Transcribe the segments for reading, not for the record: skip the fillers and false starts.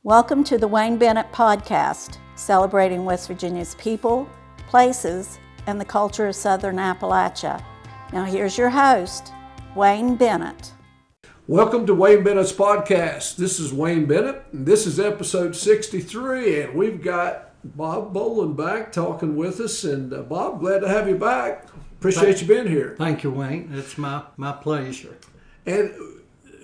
Welcome to the Wayne Bennett podcast, celebrating West Virginia's people, places, and the culture of Southern Appalachia. Now here's your host, Wayne Bennett. Welcome to Wayne Bennett's podcast. This is Wayne Bennett, and this is episode 63, and we've got Bob Bolen back talking with us. And Bob, glad to have you back. Appreciate you being here. Thank you, Wayne. It's my pleasure. And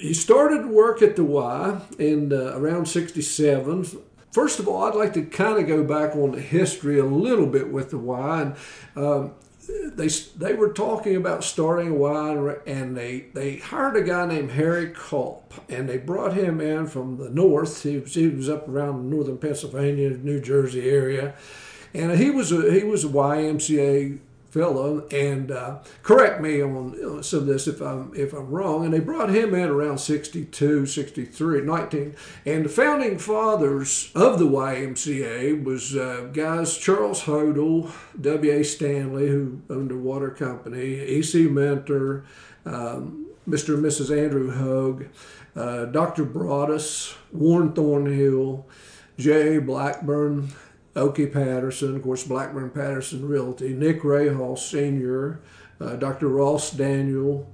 you started work at the Y in around 67. First of all, I'd like to kind of go back on the history a little bit with the Y. And they were talking about starting a Y, and they hired a guy named Harry Culp, and they brought him in from the north. He was up around northern Pennsylvania, New Jersey area, and he was a YMCA fellow, and correct me on some of this if I'm wrong. And they brought him in around 62, 63, 19. And the founding fathers of the YMCA was guys Charles Hodel, W.A. Stanley, who owned a water company, E.C. Mentor, Mr. and Mrs. Andrew Hogue, Dr. Broadus, Warren Thornhill, J.A. Blackburn, Okie Patterson, of course, Blackburn Patterson Realty, Nick Rahal Sr., Dr. Ross Daniel,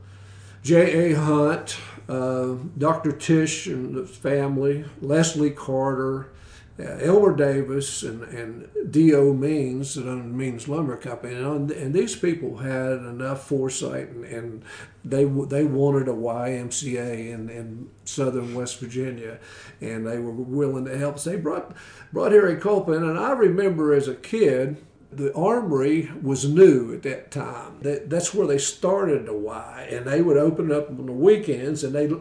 J.A. Hunt, Dr. Tish and the family, Leslie Carter, Elmer Davis, and D.O. Means, that owned Means Lumber Company. And these people had enough foresight, and they wanted a YMCA in southern West Virginia, and they were willing to help. So they brought Harry Culp in, and I remember as a kid, the Armory was new at that time. That's where they started the Y, and they would open up on the weekends, and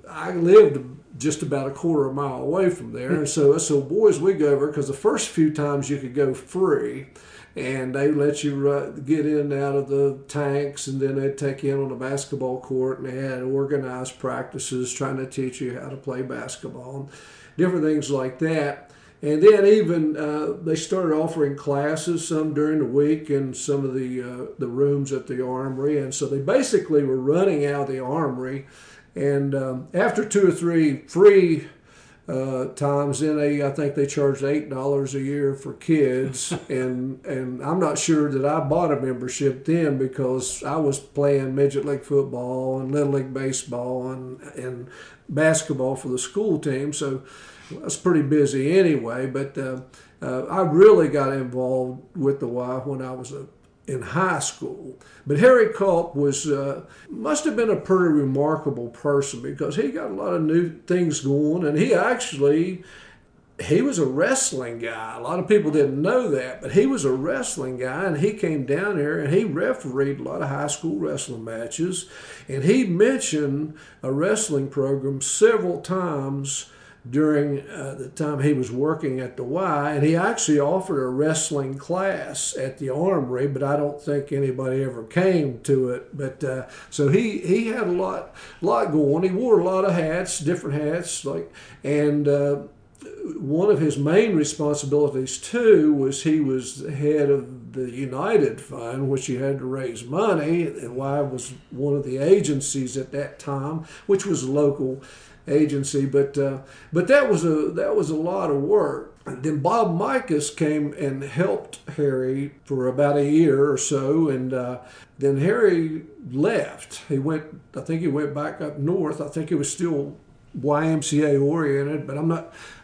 I lived just about a quarter of a mile away from there. And so boys, we go over, because the first few times you could go free, and they let you get in and out of the tanks, and then they'd take you in on the basketball court, and they had organized practices trying to teach you how to play basketball and different things like that. And then even they started offering classes, some during the week in some of the rooms at the Armory. And so they basically were running out of the Armory. And after 2 or 3 free times, then I think they charged $8 a year for kids. and I'm not sure that I bought a membership then, because I was playing midget league football and little league baseball and basketball for the school team. So I was pretty busy anyway. But I really got involved with the Y when I was in high school. But Harry Culp must have been a pretty remarkable person, because he got a lot of new things going, and he was a wrestling guy. A lot of people didn't know that, but he was a wrestling guy, and he came down here and he refereed a lot of high school wrestling matches, and he mentioned a wrestling program several times during the time he was working at the Y, and he actually offered a wrestling class at the Armory, but I don't think anybody ever came to it. But so he had a lot going. He wore a lot of hats, different hats, and one of his main responsibilities too was he was the head of the United Fund, which he had to raise money. And Y was one of the agencies at that time, which was a local agency, but that was a lot of work. And then Bob Micus came and helped Harry for about a year or so, and then Harry left. I think he went back up north. I think it was still YMCA oriented, but I'm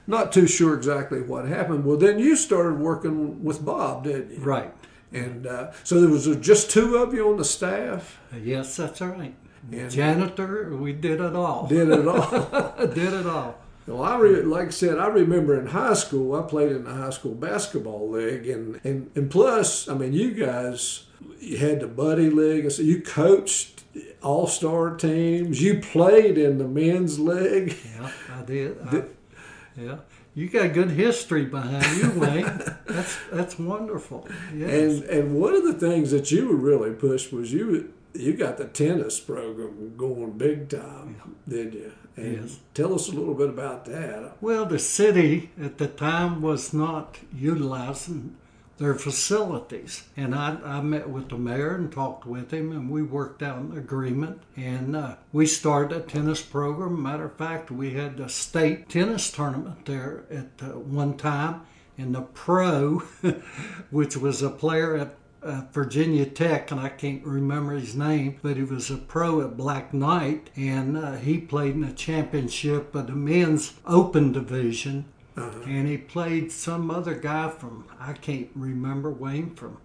not too sure exactly what happened. Well, then you started working with Bob, didn't you? Right. And so there was just 2 of you on the staff? Yes, that's right. And janitor, we did it all. Did it all. Did it all. Well, like I said, I remember in high school, I played in the high school basketball league, and plus, I mean, you guys, you had the buddy league. So you coached all-star teams. You played in the men's league. Yeah, I did. Yeah. You got good history behind you, Wayne. That's wonderful. Yes. And one of the things that you would really push was you got the tennis program going big time, did you? And yes. Tell us a little bit about that. Well, the city at the time was not utilizing their facilities. And I met with the mayor and talked with him, and we worked out an agreement, and we started a tennis program. Matter of fact, we had the state tennis tournament there at one time, and the pro, which was a player at Virginia Tech, and I can't remember his name, but he was a pro at Black Knight, and he played in the championship of the men's open division. And he played some other guy from, I can't remember, Wayne, from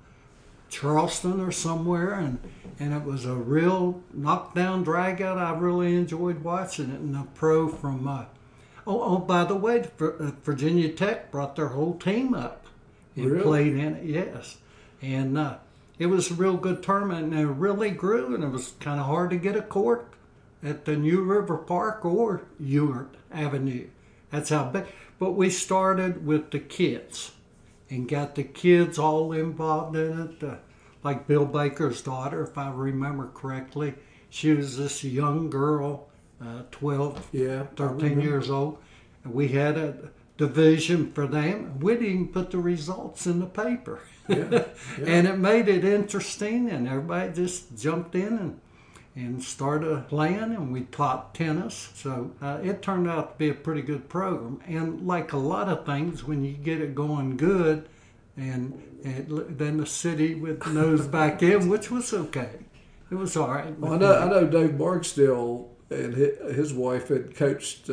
Charleston or somewhere, and it was a real knockdown drag out. I really enjoyed watching it. And a pro from, by the way, Virginia Tech brought their whole team up and played in it, yes. And it was a real good tournament, and it really grew, and it was kind of hard to get a court at the New River Park or Ewart Avenue. That's how big. But we started with the kids and got the kids all involved in it. Like Bill Baker's daughter, if I remember correctly, she was this young girl, 12, 13 years old. And we had a division for them. We didn't even put the results in the paper. And it made it interesting, and everybody just jumped in and started playing, and we taught tennis. So it turned out to be a pretty good program. And like a lot of things, when you get it going good, and then the city would nose back in, which was okay. It was all right. Well, I know Dave Barksdale and his wife had coached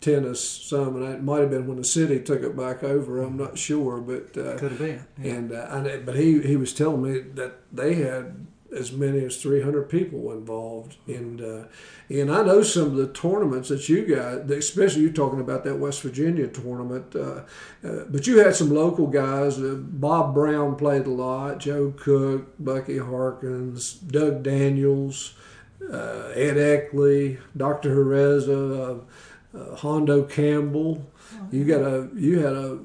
tennis some, and it might have been when the city took it back over. I'm not sure, but could have been. Yeah. But he was telling me that they had as many as 300 people involved, and I know some of the tournaments that you got, especially you're talking about that West Virginia tournament, but you had some local guys. Bob Brown played a lot, Joe Cook, Bucky Harkins, Doug Daniels, Ed Eckley, Dr. Jereza, Hondo Campbell. Y'all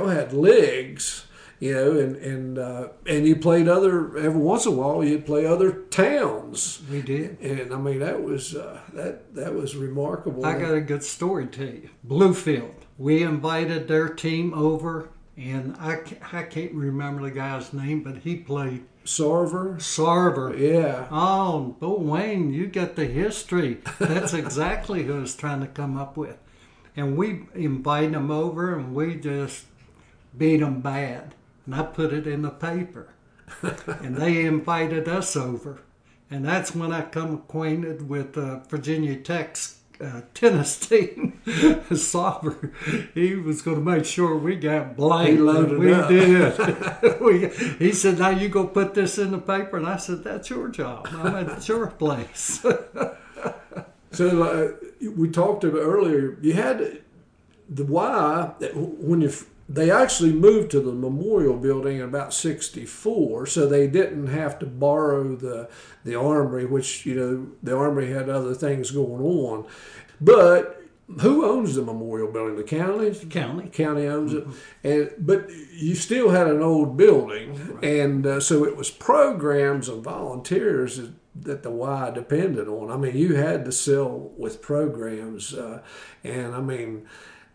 had leagues. And you played every once in a while you'd play other towns. We did. And I mean, that was that was remarkable. I got a good story to tell you. Bluefield. We invited their team over, and I can't remember the guy's name, but he played Sarver. Yeah. Oh, Wayne, you got the history. That's exactly who I was trying to come up with. And we invited them over, and we just beat them bad. And I put it in the paper. And they invited us over. And that's when I come acquainted with Virginia Tech's tennis team. Sauber, he was going to make sure we got blanked. He loaded we up. did. He said, now you go put this in the paper. And I said, that's your job. I'm at your place. So we talked about earlier, you had the Y, they actually moved to the Memorial Building in about 1964, so they didn't have to borrow the Armory, which, the Armory had other things going on. But who owns the Memorial Building? The county? The county. The county owns it. But you still had an old building, right. And so it was programs and volunteers that the Y depended on. I mean, you had to sell with programs, and I mean,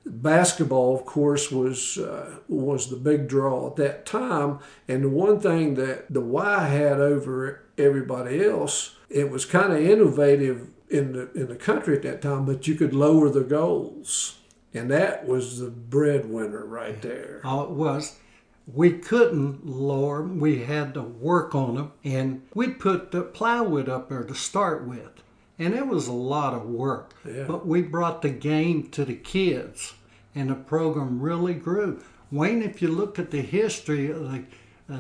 basketball, of course, was the big draw at that time. And the one thing that the Y had over everybody else, it was kind of innovative in the country at that time, but you could lower the goals. And that was the breadwinner right there. Oh, it was. We couldn't lower them. We had to work on them. And we'd put the plywood up there to start with. And it was a lot of work. Yeah. But we brought the game to the kids. And the program really grew. Wayne, if you look at the history of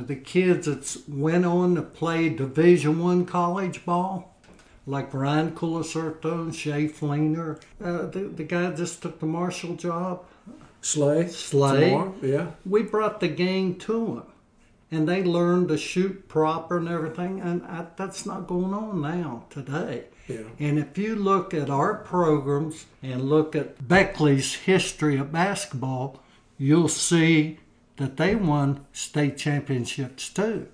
the kids that went on to play Division I college ball, like Ryan Colacerto and Shea Fleener, the guy that just took the Marshall job. Slay. Tomorrow, yeah. We brought the game to them. And they learned to shoot proper and everything. And that's not going on now, today. Yeah. And if you look at our programs and look at Beckley's history of basketball, you'll see that they won state championships too.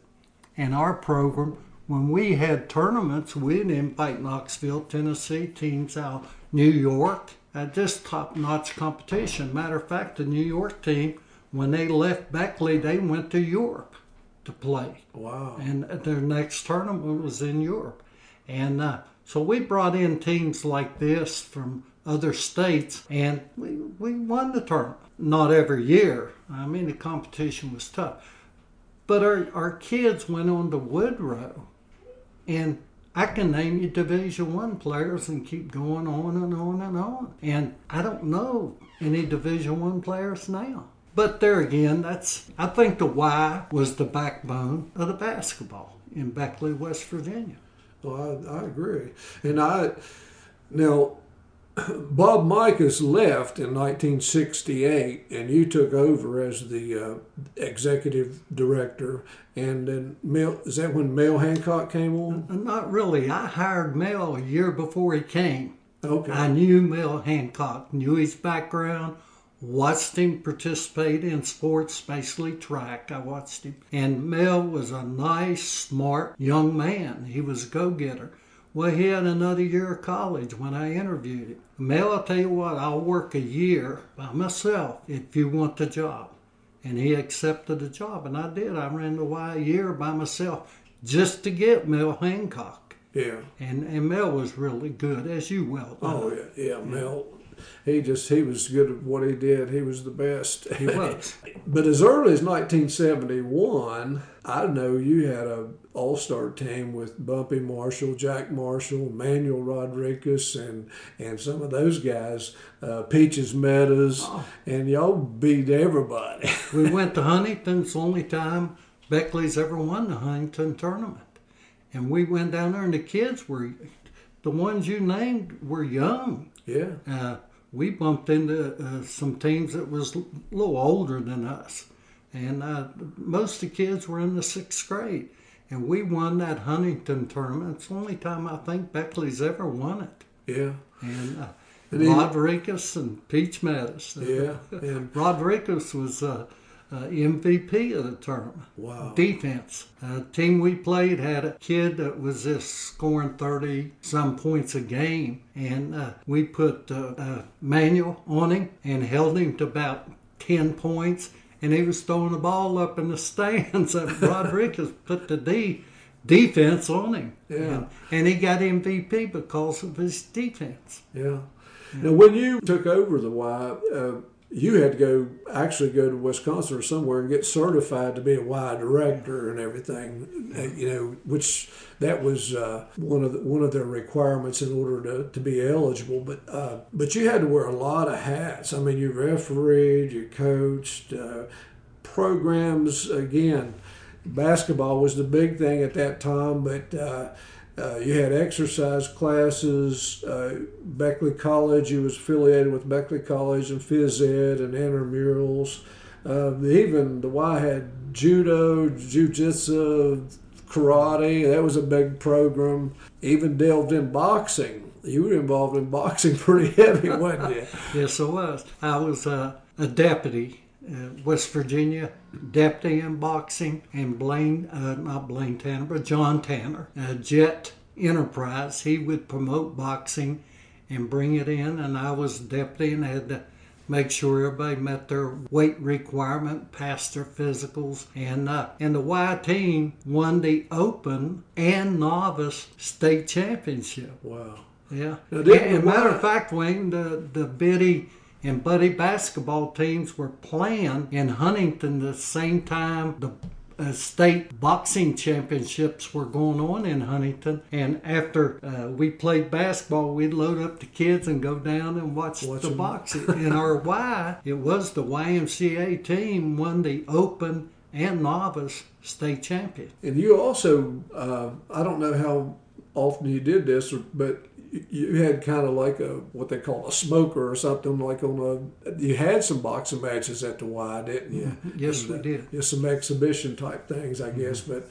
And our program, when we had tournaments, we'd invite Knoxville, Tennessee teams out, New York, just top-notch competition. Matter of fact, the New York team when they left Beckley, they went to Europe to play. Wow. And their next tournament was in Europe. And so we brought in teams like this from other states, and we won the tournament. Not every year. I mean, the competition was tough. But our kids went on to Woodrow, and I can name you Division I players and keep going on and on and on. And I don't know any Division I players now. But there again, I think the Y was the backbone of the basketball in Beckley, West Virginia. Well, I agree. And now, Bob Micas left in 1968, and you took over as the executive director. And then is that when Mel Hancock came on? Not really. I hired Mel a year before he came. Okay. I knew Mel Hancock, knew his background, watched him participate in sports, especially track. I watched him. And Mel was a nice, smart young man. He was a go-getter. Well, he had another year of college when I interviewed him. Mel, I'll tell you what, I'll work a year by myself if you want the job. And he accepted the job, and I did. I ran the Y a year by myself just to get Mel Hancock. Yeah. And Mel was really good, as you well know. Oh, yeah. Mel, he was good at what he did. He was the best. He was. But as early as 1971, I know you had an all-star team with Bumpy Marshall, Jack Marshall, Manuel Rodriguez, and some of those guys, Peaches Meadows, and y'all beat everybody. We went to Huntington. It's the only time Beckley's ever won the Huntington tournament. And we went down there, and the kids the ones you named were young. Yeah. We bumped into some teams that was a little older than us. And most of the kids were in the 6th grade. And we won that Huntington tournament. It's the only time I think Beckley's ever won it. Yeah. And Rodriguez and Peach Meadows. Yeah. And Rodriguez was MVP of the tournament. Wow. Defense. The team we played had a kid that was just scoring 30-some points a game. And we put Manuel on him and held him to about 10 points. And he was throwing the ball up in the stands. And Rodriguez put the defense on him. Yeah. And he got MVP because of his defense. Yeah. Now, when you took over the Y, you had to go to Wisconsin or somewhere and get certified to be a Y director and everything. Which that was one of their requirements in order to be eligible. But you had to wear a lot of hats. I mean, you refereed, you coached, programs. Again, basketball was the big thing at that time, but you had exercise classes. Beckley College, you was affiliated with Beckley College and phys ed and intramurals. Even the Y had judo, jiu-jitsu, karate. That was a big program. Even delved in boxing. You were involved in boxing pretty heavy, wasn't you? Yes, I was. I was a deputy. West Virginia deputy in boxing, and John Tanner, Jet Enterprise. He would promote boxing and bring it in, and I was deputy and had to make sure everybody met their weight requirement, passed their physicals, and the Y team won the open and novice state championship. Wow. Yeah. And matter of fact, Wayne, the Biddy and Buddy basketball teams were playing in Huntington the same time the state boxing championships were going on in Huntington. And after we played basketball, we'd load up the kids and go down and watch the boxing. In our Y, it was the YMCA team won the open and novice state champion. And you also, I don't know how often you did this, but you had kind of like what they call a smoker or something, like you had some boxing matches at the Y, didn't you? Yes, we did. Just some exhibition type things, I guess. But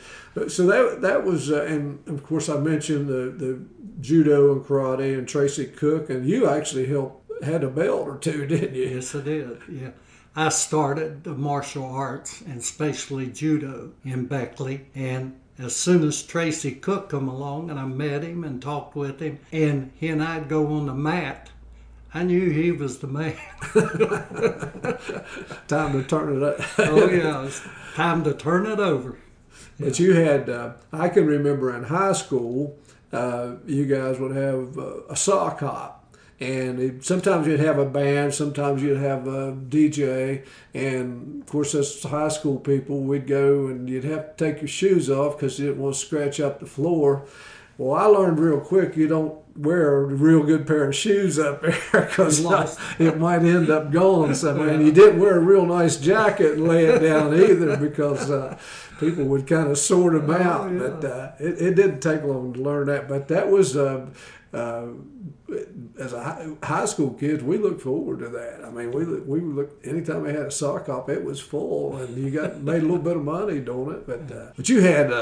so that was, and of course I mentioned the judo and karate and Tracy Cook, and you actually had a belt or two, didn't you? Yes, I did. Yeah. I started the martial arts and especially judo in Beckley, and as soon as Tracy Cook come along and I met him and talked with him, and he and I'd go on the mat, I knew he was the man. Time to turn it up. Oh, yeah, it's time to turn it over. But you had, I can remember in high school, you guys would have a sock hop. And sometimes you'd have a band, sometimes you'd have a DJ. And of course, as high school people, we'd go and you'd have to take your shoes off because you didn't want to scratch up the floor. Well, I learned real quick you don't wear a real good pair of shoes up there because it might end up going somewhere. And you didn't wear a real nice jacket and lay it down either because people would kind of sort them out. Yeah. But it didn't take long to learn that. But that was, as a high school kids, we looked forward to that. I mean, we looked anytime they had a sock hop, it was full, and you made a little bit of money doing it. But you had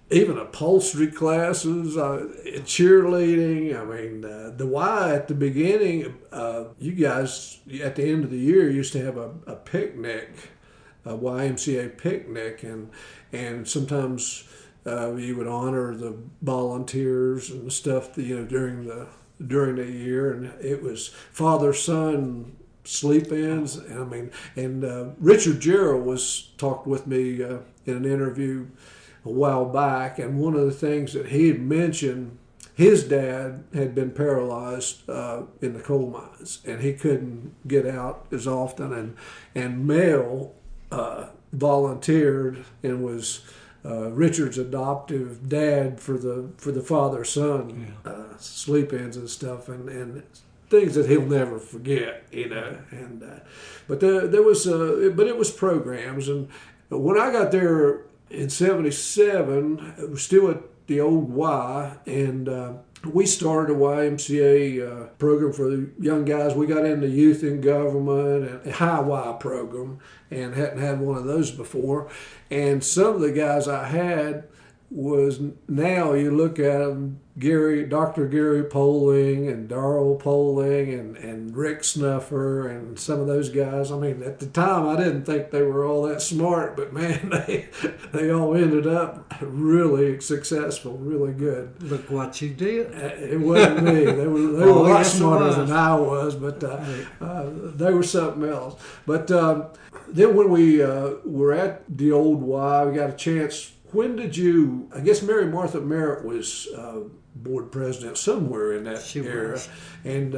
even upholstery classes, cheerleading. I mean, the Y at the beginning, you guys at the end of the year used to have a picnic, a YMCA picnic, and sometimes you would honor the volunteers and the stuff that, during the year, and it was father-son sleep-ins. And I mean, and Richard Gerald talked with me in an interview a while back, and one of the things that he had mentioned, his dad had been paralyzed in the coal mines, and he couldn't get out as often, and Mel volunteered and was Richard's adoptive dad for the father-son sleep-ins and stuff, and things that he'll never forget, And but there was but it was programs, and when I got there in '77, it was still at the old Y, and we started a YMCA program for the young guys. We got into youth in government and a high Y program, and hadn't had one of those before. And some of the guys I had was, now you look at them, Dr. Gary Poling and Darrell Poling and Rick Snuffer and some of those guys. I mean, at the time I didn't think they were all that smart, but man, they all ended up really successful, really good. Look what you did. It wasn't me. They were a lot smarter than I was, but they were something else. But then when we were at the old Y, we got a chance. When did you, I guess Mary Martha Merritt was board president somewhere in that era. And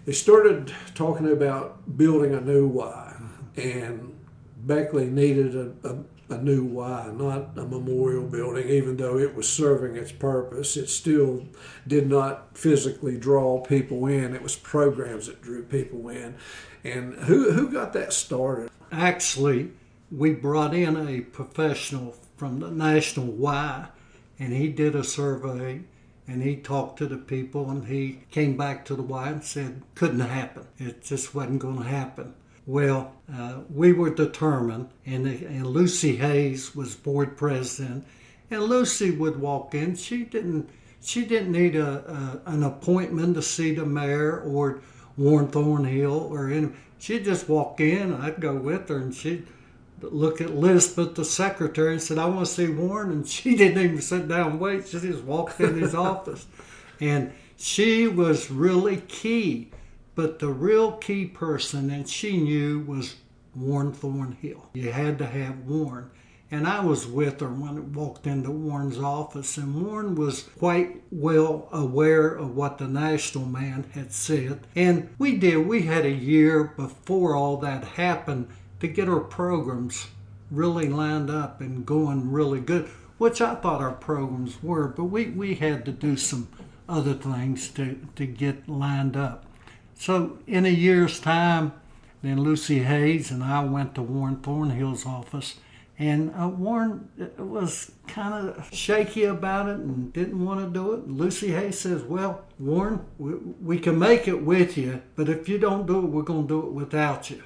they started talking about building a new Y. And Beckley needed a new Y, not a memorial building, even though it was serving its purpose. It still did not physically draw people in. It was programs that drew people in. And who got that started? Actually, we brought in a professional from the National Y, and he did a survey, and he talked to the people, and he came back to the Y and said, couldn't happen. It just wasn't going to happen. Well, we were determined, and Lucy Hayes was board president, and Lucy would walk in. She didn't need an appointment to see the mayor or Warren Thornhill or any. She'd just walk in. I'd go with her, and she'd look at Lisbeth, the secretary, and said, I want to see Warren. And she didn't even sit down and wait. She just walked in his office. And she was really key. But the real key person that she knew was Warren Thornhill. You had to have Warren. And I was with her when I walked into Warren's office. And Warren was quite well aware of what the national man had said. And we had a year before all that happened to get our programs really lined up and going really good, which I thought our programs were, but we had to do some other things to get lined up. So in a year's time, then Lucy Hayes and I went to Warren Thornhill's office, and Warren was kind of shaky about it and didn't want to do it. Lucy Hayes says, well, Warren, we can make it with you, but if you don't do it, we're going to do it without you.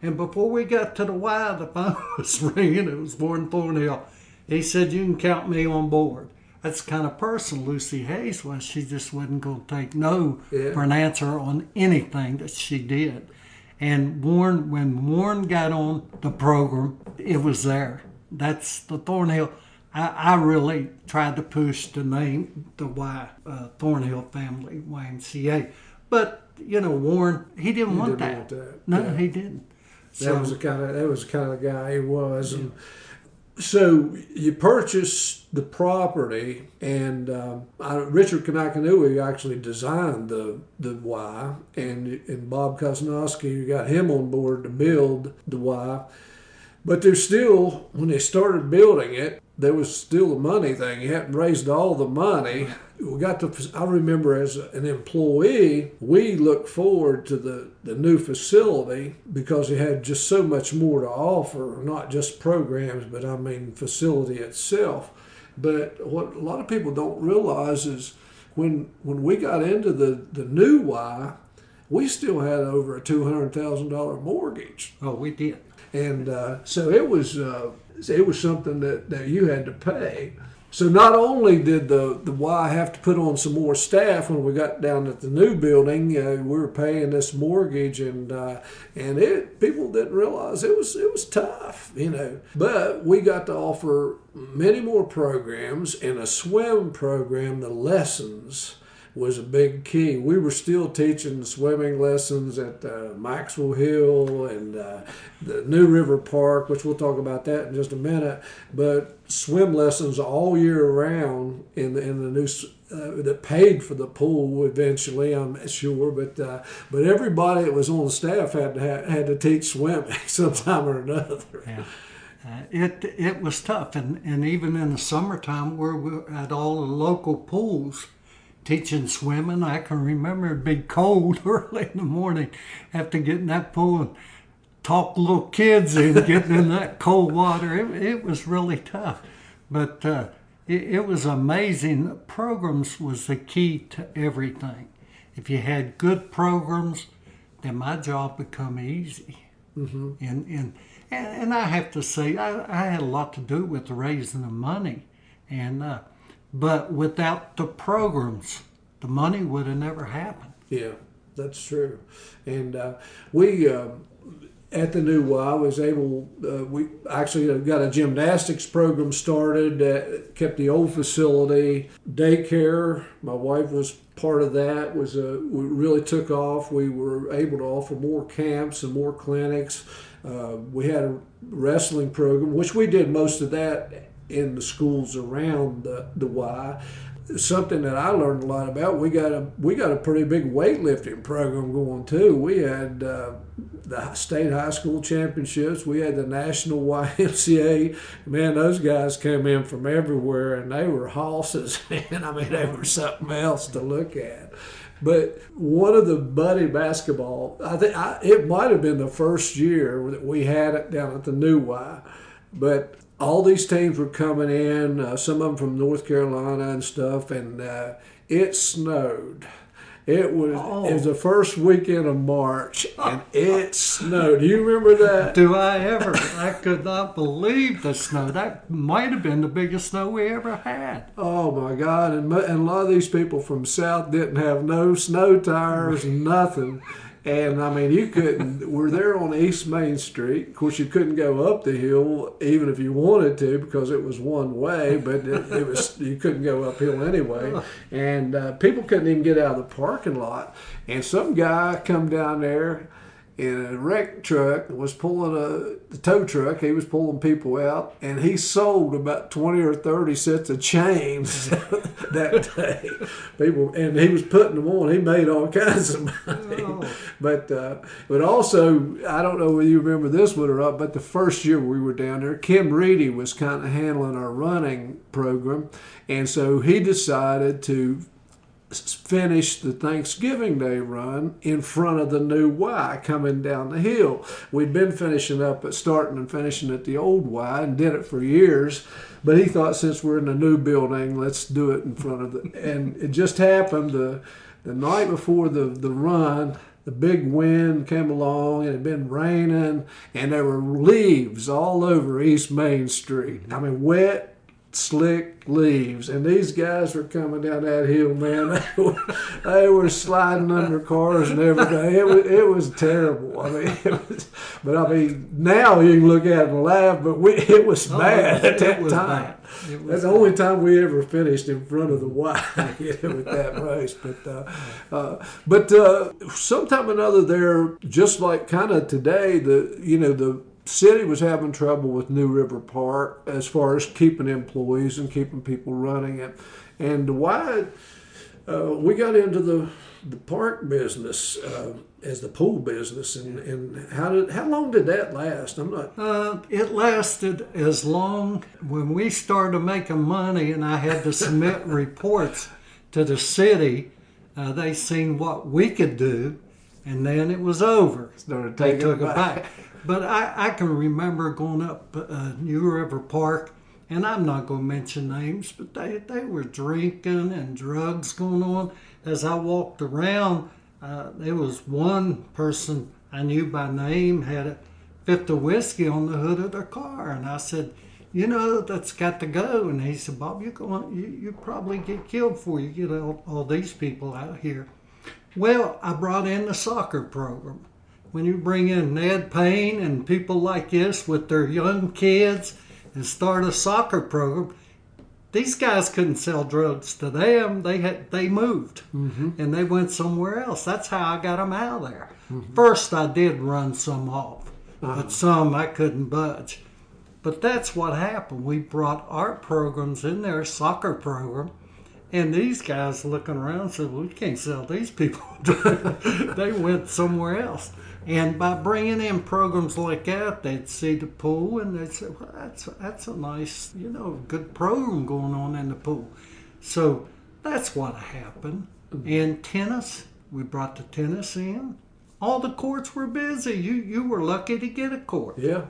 And before we got to the Y, the phone was ringing. It was Warren Thornhill. He said, you can count me on board. That's the kind of person Lucy Hayes was. She just wasn't going to take no for an answer on anything that she did. And when Warren got on the program, it was there. That's the Thornhill. I really tried to push the name, the Thornhill family, YMCA. But Warren, he didn't want that. No, Yeah. he didn't. That was the kind of guy he was. And so you purchase the property, and Richard Kanakanui actually designed the Y, and Bob Kosnowski got him on board to build the Y. But there's still, when they started building it, there was still a money thing. You hadn't raised all the money. I remember as an employee, we looked forward to the new facility because it had just so much more to offer, not just programs, but I mean facility itself. But what a lot of people don't realize is when we got into the new Y, we still had over a $200,000 mortgage. Oh, we did. And so it was something that you had to pay. So not only did the Y have to put on some more staff when we got down at the new building, we were paying this mortgage, and people didn't realize it was tough, But we got to offer many more programs, and a swim program, the lessons, was a big key. We were still teaching swimming lessons at Maxwell Hill and the New River Park, which we'll talk about that in just a minute. But swim lessons all year round in the new that paid for the pool eventually, I'm sure. But everybody that was on the staff had to teach swimming sometime or another. Yeah. It was tough, and even in the summertime, where we at all the local pools teaching swimming, I can remember it'd be cold early in the morning, have to get in that pool and talk little kids in getting in that cold water. It was really tough, but it was amazing. Programs was the key to everything. If you had good programs, then my job become easy. Mm-hmm. And I have to say, I had a lot to do with raising the money, but without the programs, the money would have never happened. Yeah, that's true. And we, at the new Y, was able, we actually got a gymnastics program started, kept the old facility. Daycare, my wife was part of that, we really took off. We were able to offer more camps and more clinics. We had a wrestling program, which we did most of that in the schools around the Y. Something that I learned a lot about. We got a pretty big weightlifting program going too. We had the state high school championships. We had the national YMCA. Man, those guys came in from everywhere, and they were hosses. Man, I mean, they were something else to look at. But one of the buddy basketball, I think it might have been the first year that we had it down at the new Y, but all these teams were coming in, some of them from North Carolina and stuff, and it snowed. It was the first weekend of March, and it snowed. Do you remember that? Do I ever? I could not believe the snow. That might have been the biggest snow we ever had. Oh, my God. And a lot of these people from South didn't have no snow tires, nothing. And, I mean, we're there on East Main Street. Of course, you couldn't go up the hill even if you wanted to because it was one way, but you couldn't go uphill anyway. And people couldn't even get out of the parking lot. And some guy come down there in a wreck truck, was pulling the tow truck. He was pulling people out, and he sold about 20 or 30 sets of chains that day. And he was putting them on. He made all kinds of money. Oh. But also, I don't know whether you remember this one or not, but the first year we were down there, Kim Reedy was kind of handling our running program, and so he decided to finish the Thanksgiving Day run in front of the new Y coming down the hill. We'd been starting and finishing at the old Y and did it for years, but he thought since we're in the new building, let's do it in front of and it just happened the night before the run, the big wind came along and it had been raining and there were leaves all over East Main Street. I mean, wet slick leaves, and these guys were coming down that hill, man. They were sliding under cars and everything. It was terrible. I mean, now you can look at it and laugh, but it was bad at that time. That's the only time we ever finished in front of the Y with that race. But sometime or another there, just like kind of today, the city was having trouble with New River Park as far as keeping employees and keeping people running it. And why we got into the park business as the pool business, and how long did that last? It lasted as long when we started making money, and I had to submit reports to the city. They seen what we could do, and then it was over. They took it back. But I can remember going up New River Park, and I'm not going to mention names, but they were drinking and drugs going on. As I walked around, there was one person I knew by name had a fifth of whiskey on the hood of their car, and I said, that's got to go. And he said, Bob, you probably get killed before you get all these people out here. Well, I brought in the soccer program. When you bring in Ned Payne and people like this with their young kids and start a soccer program, these guys couldn't sell drugs to them. They moved, and they went somewhere else. That's how I got them out of there. First, I did run some off, but some I couldn't budge. But that's what happened. We brought art programs in there, soccer program, and these guys looking around said, well, we can't sell these people drugs. They went somewhere else. And by bringing in programs like that, they'd see the pool and they'd say, well, that's a nice, good program going on in the pool. So that's what happened. And tennis, we brought the tennis in. All the courts were busy. You were lucky to get a court. Yeah.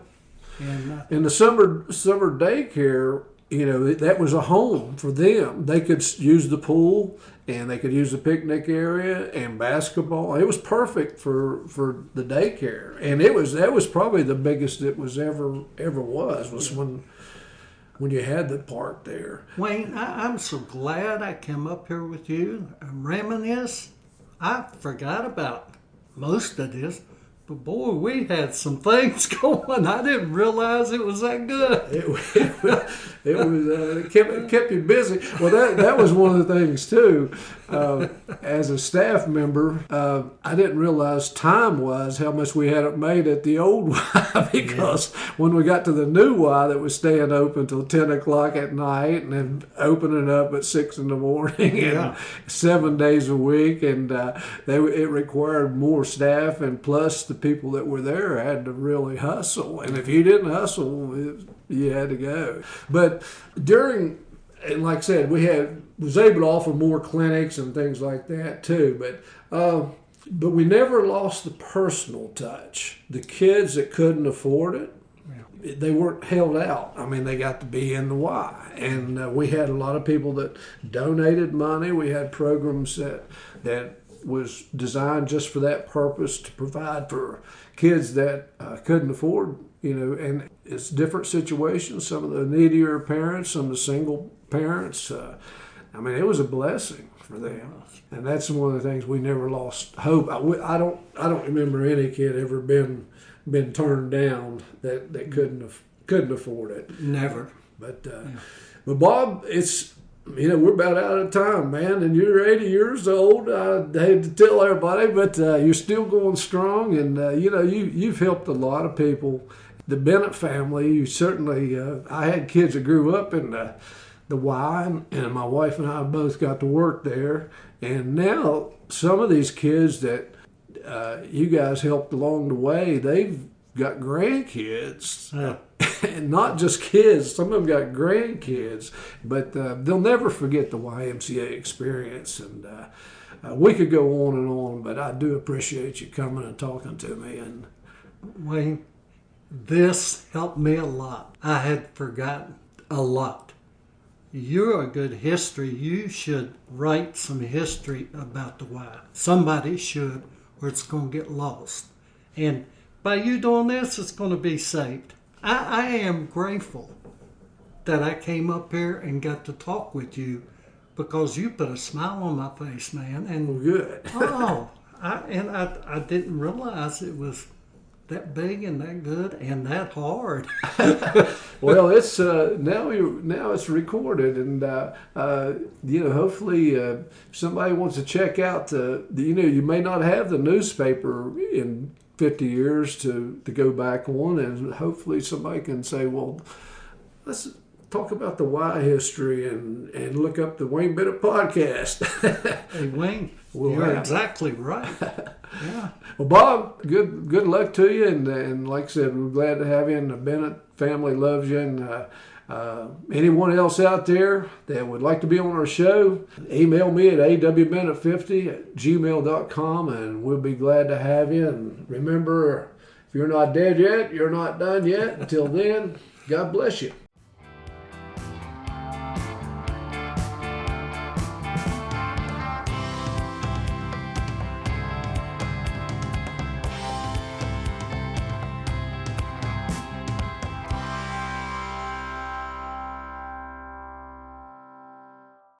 And the summer daycare, that was a home for them. They could use the pool, and they could use the picnic area and basketball. It was perfect for the daycare, and that was probably the biggest it was ever was when you had the park there. Wayne, I'm so glad I came up here with you and reminisce. I forgot about most of this. But boy, we had some things going. I didn't realize it was that good. It kept you busy. Well, that was one of the things too. As a staff member, I didn't realize time-wise how much we had made at the old Y, because when we got to the new Y that was staying open till 10 o'clock at night and then opening up at 6 in the morning and 7 days a week, and it required more staff, and plus the people that were there had to really hustle. And if you didn't hustle, you had to go. But and like I said, was able to offer more clinics and things like that too. But we never lost the personal touch. The kids that couldn't afford it, they weren't held out. I mean, they got to be in the Y. And we had a lot of people that donated money. We had programs that was designed just for that purpose, to provide for kids that couldn't afford, and it's different situations. Some of the needier parents, some of the single parents. It was a blessing for them, and that's one of the things we never lost hope. I don't remember any kid ever been turned down that couldn't afford it. Never. But Bob, it's. We're about out of time, man, and you're 80 years old. I hate to tell everybody, but you're still going strong, and you've helped a lot of people. The Bennett family, you certainly. I had kids that grew up in the Y, and my wife and I both got to work there, and now some of these kids that you guys helped along the way, they've got grandkids. And not just kids, some of them got grandkids, but they'll never forget the YMCA experience. And we could go on, but I do appreciate you coming and talking to me. And Wayne, this helped me a lot. I had forgotten a lot. You're a good history. You should write some history about the Y. Somebody should, or it's going to get lost. And by you doing this, it's going to be saved. I am grateful that I came up here and got to talk with you, because you put a smile on my face, man. And Good. I didn't realize it was that big and that good and that hard. Well, it's now it's recorded, and hopefully if somebody wants to check out you may not have the newspaper in 50 years to go back on, and hopefully somebody can say, well, let's talk about the Y history and look up the Wayne Bennett podcast. Hey, Wayne, you're exactly right. Yeah. Well, Bob, good luck to you, and like I said, we're glad to have you, and the Bennett family loves you, and anyone else out there that would like to be on our show, email me at awbennett50@gmail.com, and we'll be glad to have you. And remember, if you're not dead yet, you're not done yet. Until then, God bless you.